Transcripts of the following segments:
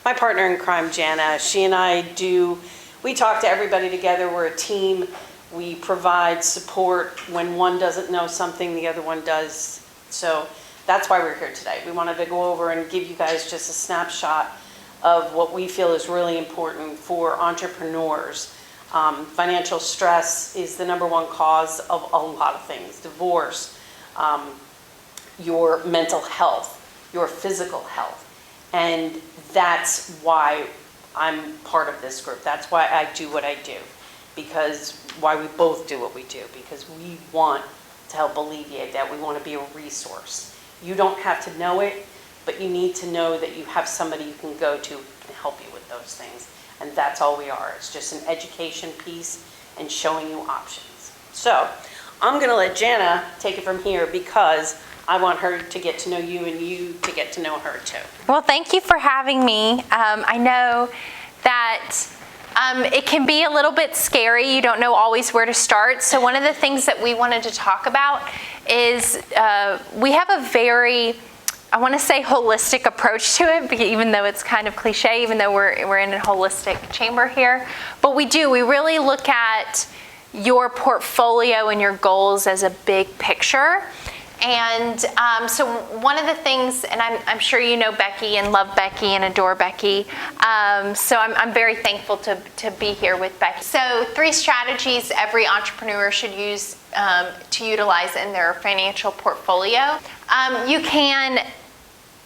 My partner in crime, Janna, she and I we talk to everybody together. We're a team. We provide support. When one doesn't know something, the other one does. So that's why we're here today. We wanted to go over and give you guys just a snapshot of what we feel is really important for entrepreneurs. Financial stress is the #1 cause of a lot of things. Divorce, your mental health, your physical health. And that's why I'm part of this group. That's why I do what I do. Why we both do what we do. Because we want to help alleviate that. We want to be a resource. You don't have to know it, but you need to know that you have somebody you can go to and help you with those things. And that's all we are. It's just an education piece and showing you options. So I'm going to let Janna take it from here because I want her to get to know you and you to get to know her too. Well, thank you for having me. I know that it can be a little bit scary. You don't know always where to start. So one of the things that we wanted to talk about is we have a very, I want to say, holistic approach to it, even though it's kind of cliche, even though we're in a holistic chamber here. But we really look at your portfolio and your goals as a big picture. And so one of the things, and I'm sure you know Becky and love Becky and adore Becky, so I'm very thankful to be here with Becky. So 3 strategies every entrepreneur should use to utilize in their financial portfolio. You can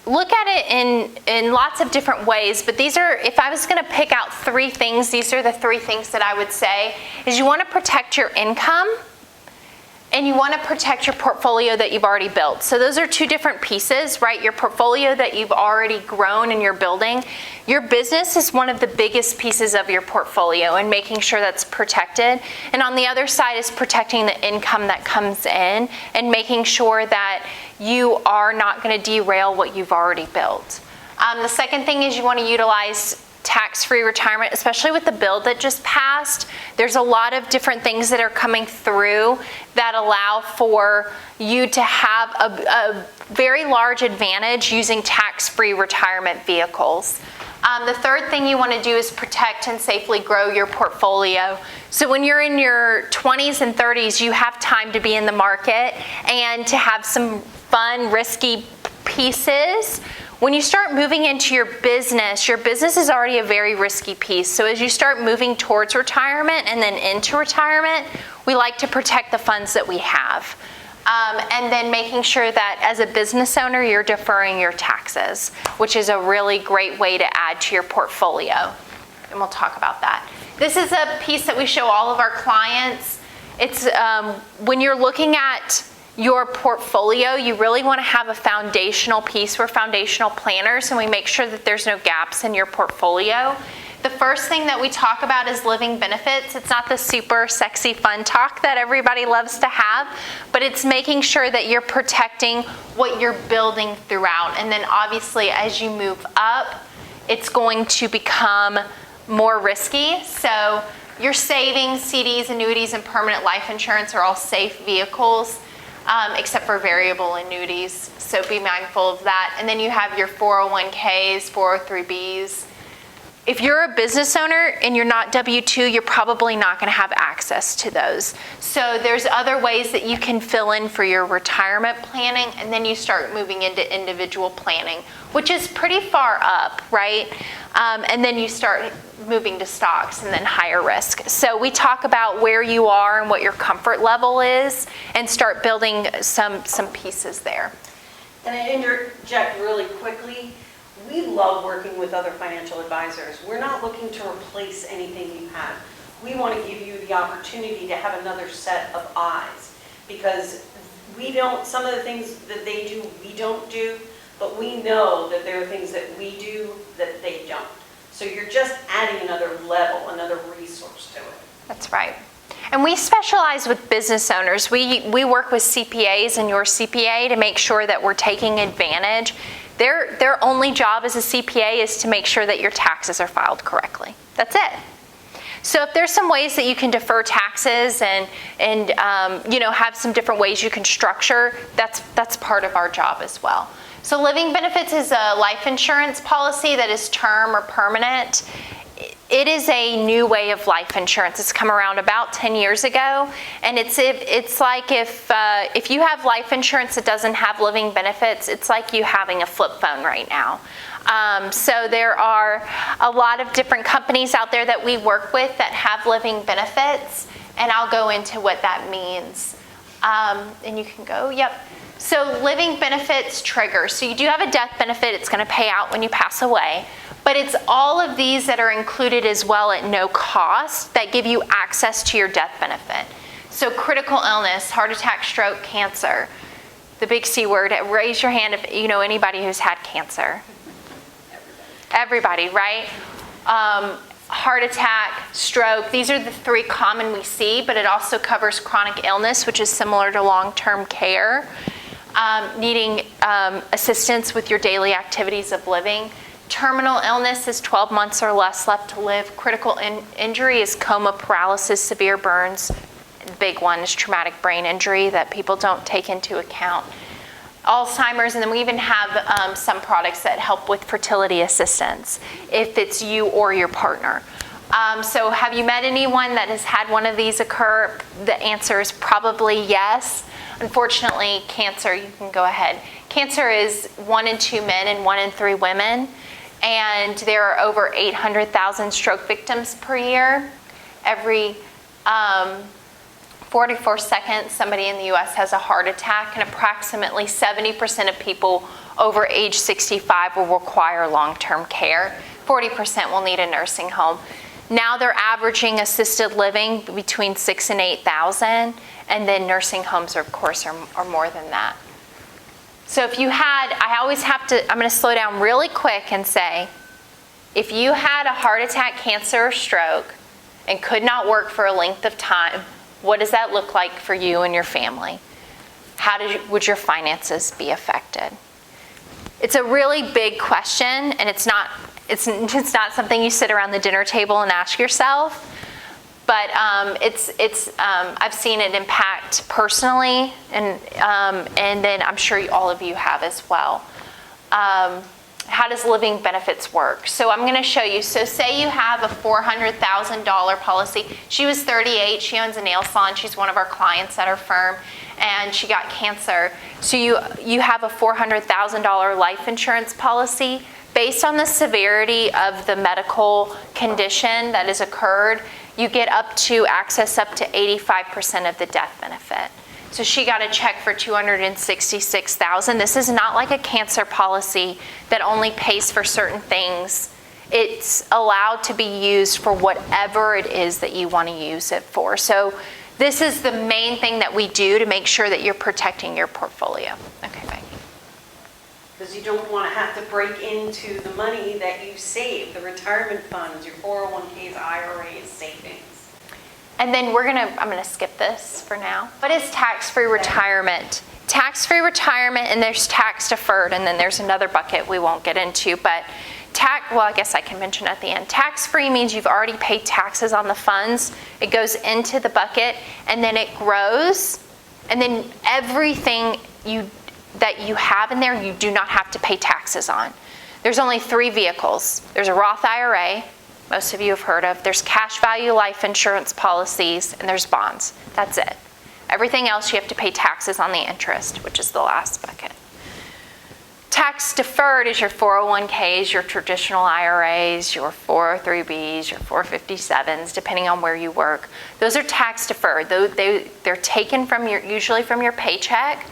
look at it in lots of different ways, but these are, if I was going to pick out 3 things, these are the 3 things that I would say, is you want to protect your income, and you want to protect your portfolio that you've already built. So those are 2 different pieces, right? Your portfolio that you've already grown and you're building. Your business is one of the biggest pieces of your portfolio and making sure that's protected. And on the other side is protecting the income that comes in and making sure that you are not going to derail what you've already built. The second thing is you want to utilize tax-free retirement, especially with the bill that just passed. There's a lot of different things that are coming through that allow for you to have a very large advantage using tax-free retirement vehicles. The third thing you want to do is protect and safely grow your portfolio. So when you're in your 20s and 30s, you have time to be in the market and to have some fun, risky pieces. When you start moving into your business is already a very risky piece. So as you start moving towards retirement and then into retirement, we like to protect the funds that we have. And then making sure that as a business owner, you're deferring your taxes, which is a really great way to add to your portfolio. And we'll talk about that. This is a piece that we show all of our clients. It's when you're looking at your portfolio, you really want to have a foundational piece. We're foundational planners, and we make sure that there's no gaps in your portfolio. The first thing that we talk about is living benefits. It's not the super sexy fun talk that everybody loves to have, but it's making sure that you're protecting what you're building throughout. And then obviously as you move up, it's going to become more risky. So your savings, CDs, annuities, and permanent life insurance are all safe vehicles. Except for variable annuities, so be mindful of that. And then you have your 401ks, 403bs. If you're a business owner and you're not W-2, you're probably not going to have access to those. So there's other ways that you can fill in for your retirement planning, and then you start moving into individual planning, which is pretty far up, right? And then you start moving to stocks and then higher risk. So we talk about where you are and what your comfort level is and start building some pieces there. And I interject really quickly, we love working with other financial advisors. We're not looking to replace anything you have. We want to give you the opportunity to have another set of eyes, because some of the things that they do, we don't do, but we know that there are things that we do that they don't. So you're just adding another level, another resource to it. That's right. And we specialize with business owners. We work with CPAs and your CPA to make sure that we're taking advantage. Their only job as a CPA is to make sure that your taxes are filed correctly. That's it. So if there's some ways that you can defer taxes and have some different ways you can structure, that's part of our job as well. So living benefits is a life insurance policy that is term or permanent. It is a new way of life insurance. It's come around about 10 years ago, and it's like if you have life insurance that doesn't have living benefits, it's like you having a flip phone right now. So there are a lot of different companies out there that we work with that have living benefits, and I'll go into what that means. And you can go, yep. So living benefits trigger. So you do have a death benefit. It's going to pay out when you pass away. But it's all of these that are included as well at no cost that give you access to your death benefit. So critical illness, heart attack, stroke, cancer, the big C word. Raise your hand if you know anybody who's had cancer. Everybody, right? Heart attack, stroke, these are the three common we see, but it also covers chronic illness, which is similar to long-term care, needing assistance with your daily activities of living. Terminal illness is 12 months or less left to live. Critical injury is coma, paralysis, severe burns. The big one is traumatic brain injury that people don't take into account. Alzheimer's, and then we even have some products that help with fertility assistance if it's you or your partner. So have you met anyone that has had one of these occur? The answer is probably yes. Unfortunately, cancer, you can go ahead. Cancer is 1 in 2 men and 1 in 3 women, and there are over 800,000 stroke victims per year. Every 44 seconds, somebody in the U.S. has a heart attack, and approximately 70% of people over age 65 will require long-term care. 40% will need a nursing home. Now they're averaging assisted living between 6,000 and 8,000, and then nursing homes, of course, are more than that. So if you had, I'm going to slow down really quick and say, if you had a heart attack, cancer, or stroke, and could not work for a length of time, what does that look like for you and your family? Would your finances be affected? It's a really big question, and it's not something you sit around the dinner table and ask yourself. But I've seen it impact personally, and then I'm sure all of you have as well. How does living benefits work? So I'm going to show you. So say you have a $400,000 policy. She was 38. She owns a nail salon. She's one of our clients at our firm, and she got cancer. So you have a $400,000 life insurance policy. Based on the severity of the medical condition that has occurred, you get access up to 85% of the death benefit. So she got a check for $266,000. This is not like a cancer policy that only pays for certain things. It's allowed to be used for whatever it is that you want to use it for. So this is the main thing that we do to make sure that you're protecting your portfolio. Okay, Becky. Because you don't want to have to break into the money that you save, the retirement funds, your 401ks, IRAs, savings. And then I'm going to skip this for now. What is tax-free retirement? Tax-free retirement, and there's tax deferred, and then there's another bucket we won't get into, but I guess I can mention at the end. Tax-free means you've already paid taxes on the funds. It goes into the bucket, and then it grows, and then everything that you have in there, you do not have to pay taxes on. There's only 3 vehicles. There's a Roth IRA, most of you have heard of. There's cash value life insurance policies, and there's bonds. That's it. Everything else you have to pay taxes on the interest, which is the last bucket. Tax deferred is your 401ks, your traditional IRAs, your 403bs, your 457s, depending on where you work. Those are tax deferred. They're taken usually from your paycheck,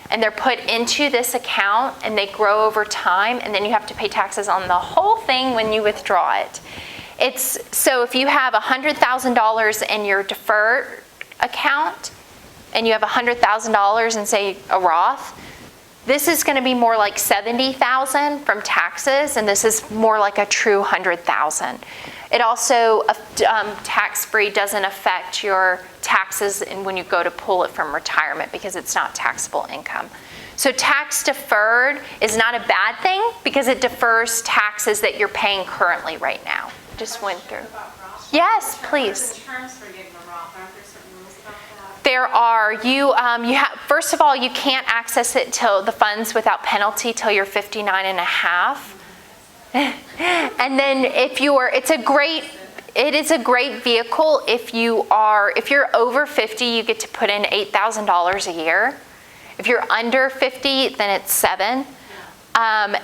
and they're put into this account, and they grow over time, and then you have to pay taxes on the whole thing when you withdraw it. So if you have $100,000 in your deferred account, and you have $100,000 in, say, a Roth, this is going to be more like $70,000 from taxes, and this is more like a true $100,000. It also, tax-free doesn't affect your taxes when you go to pull it from retirement because it's not taxable income. So tax deferred is not a bad thing because it defers taxes that you're paying currently right now. Just went through. Yes, please. The terms for getting a Roth, aren't there certain rules about that? There are, first of all, you can't access it till the funds without penalty till you're 59 and a half. And then it is a great vehicle if you're over 50, you get to put in $8,000 a year. If you're under 50, then it's $7,000.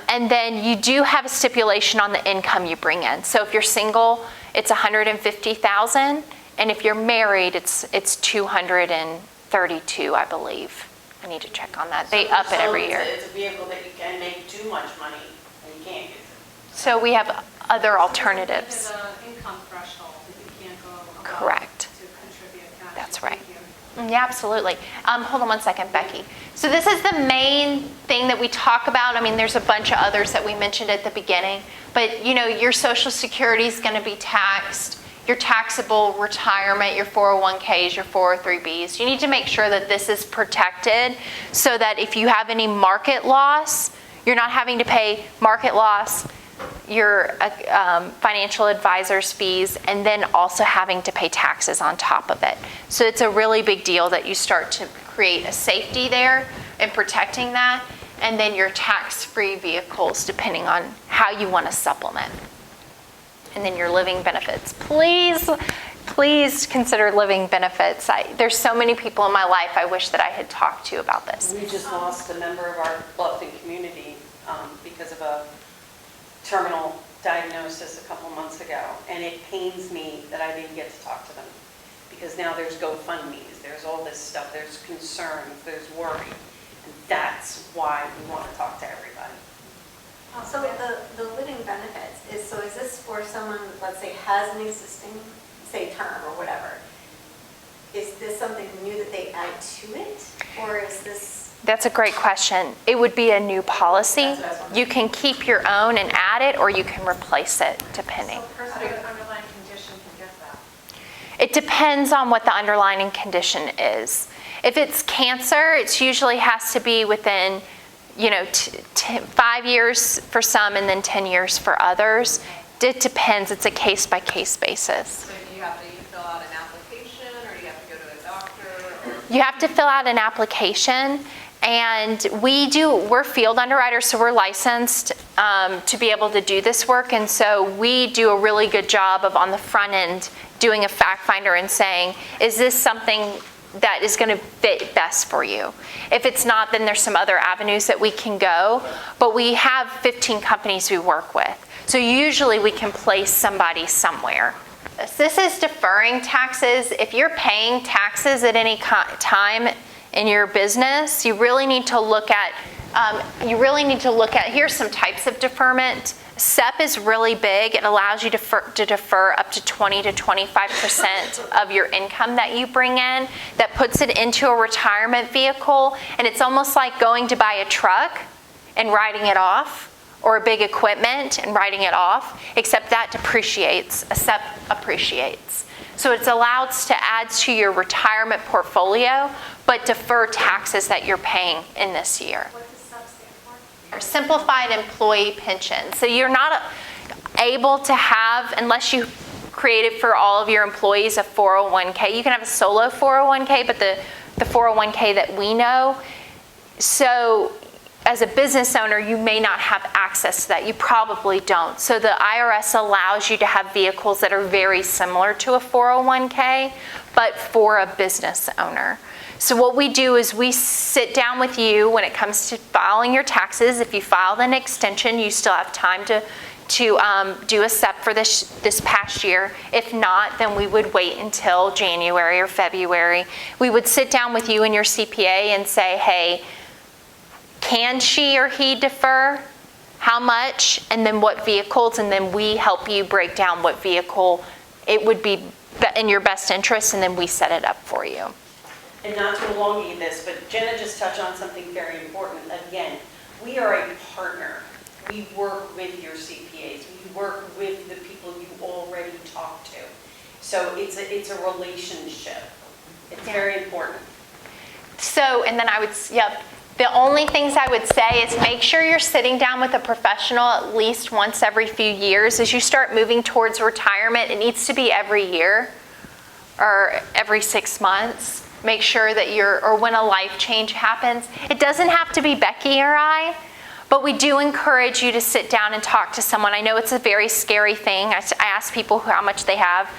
And then you do have a stipulation on the income you bring in. So if you're single, it's $150,000. And if you're married, it's $232, I believe. I need to check on that. They up it every year. It's a vehicle that you can make too much money and you can't use it. So we have other alternatives. There's an income threshold that you can't go above. Correct. To contribute cash. That's right. Thank you. Yeah, absolutely. Hold on one second, Becky. So this is the main thing that we talk about. I mean, there's a bunch of others that we mentioned at the beginning, but your Social Security is going to be taxed. Your taxable retirement, your 401ks, your 403bs. You need to make sure that this is protected so that if you have any market loss, you're not having to pay market loss, your financial advisor's fees, and then also having to pay taxes on top of it. So it's a really big deal that you start to create a safety there and protecting that, and then your tax-free vehicles depending on how you want to supplement. And then your living benefits. Please consider living benefits. There's so many people in my life I wish that I had talked to about this. We just lost a member of our Bluffton community because of a terminal diagnosis a couple months ago. And it pains me that I didn't get to talk to them. Because now there's GoFundMes, there's all this stuff, there's concerns, there's worry. And that's why we want to talk to everybody. So the living benefits is this for someone, let's say, has an existing, say, term or whatever? Is this something new that they add to it? Or is this? That's a great question. It would be a new policy. That's what I was wondering. You can keep your own and add it, or you can replace it, depending. So a person with an underlying condition can get that. It depends on what the underlying condition is. If it's cancer, it usually has to be within 5 years for some and then 10 years for others. It depends. It's a case-by-case basis. So do you have to fill out an application, or do you have to go to a doctor? You have to fill out an application, and we're field underwriters, so we're licensed to be able to do this work, and so we do a really good job of on the front end doing a fact finder and saying, is this something that is going to fit best for you? If it's not, then there's some other avenues that we can go, but we have 15 companies we work with. So usually we can place somebody somewhere. This is deferring taxes. If you're paying taxes at any time in your business, you really need to look at, here's some types of deferment. SEP is really big. It allows you to defer up to 20 to 25% of your income that you bring in. That puts it into a retirement vehicle, and it's almost like going to buy a truck and writing it off, or a big equipment and writing it off, except that depreciates. A SEP appreciates. So it's allowed to add to your retirement portfolio, but defer taxes that you're paying in this year. What does SEP stand for? Simplified employee pension. So you're not able to have, unless you create it for all of your employees, a 401k. You can have a solo 401k, but the 401k that we know. So as a business owner, you may not have access to that. You probably don't. So the IRS allows you to have vehicles that are very similar to a 401k, but for a business owner. So what we do is we sit down with you when it comes to filing your taxes. If you filed an extension, you still have time to do a SEP for this past year. If not, then we would wait until January or February. We would sit down with you and your CPA and say, hey, can she or he defer? How much? And then what vehicles? And then we help you break down what vehicle it would be in your best interest, and then we set it up for you. And not to elongate this, but Jenna just touched on something very important. Again, we are a partner. We work with your CPAs. We work with the people you already talk to. So it's a relationship. It's very important. So, and then the only things I would say is make sure you're sitting down with a professional at least once every few years. As you start moving towards retirement, it needs to be every year or every 6 months. make sure that or when a life change happens. It doesn't have to be Becky or I, but we do encourage you to sit down and talk to someone. I know it's a very scary thing. I ask people how much they have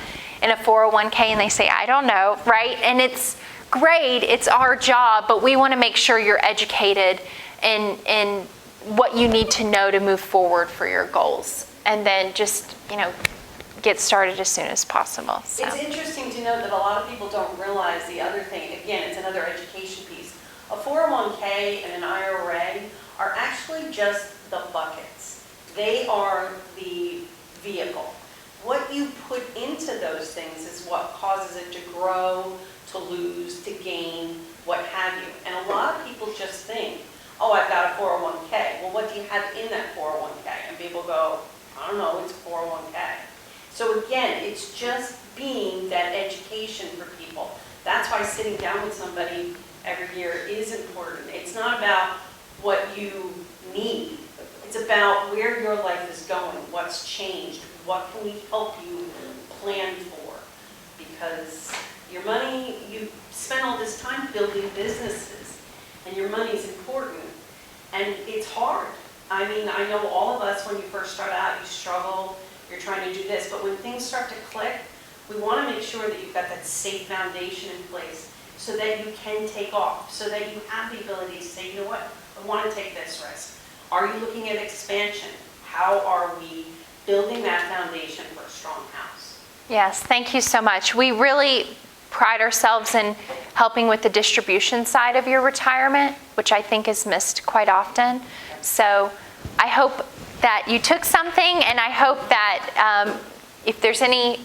in a 401k and they say, I don't know, right? And it's great, it's our job, but we want to make sure you're educated in what you need to know to move forward for your goals. And then just, get started as soon as possible. So. It's interesting to know that a lot of people don't realize the other thing. Again, it's another education piece. A 401k and an IRA are actually just the buckets. They are the vehicle. What you put into those things is what causes it to grow, to lose, to gain, what have you. And a lot of people just think, oh, I've got a 401k. Well, what do you have in that 401k? And people go, I don't know, it's a 401k. So again, it's just being that education for people. That's why sitting down with somebody every year is important. It's not about what you need. It's about where your life is going, what's changed, what can we help you plan for. Because your money, you spend all this time building businesses, and your money is important. And it's hard. I mean, I know all of us, when you first start out, you struggle, you're trying to do this, but when things start to click, we want to make sure that you've got that safe foundation in place so that you can take off, so that you have the ability to say, you know what, I want to take this risk. Are you looking at expansion? How are we building that foundation for a strong house? Yes, thank you so much. We really pride ourselves in helping with the distribution side of your retirement, which I think is missed quite often. So I hope that you took something, and I hope that if there's any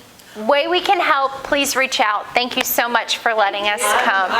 way we can help, please reach out. Thank you so much for letting us come.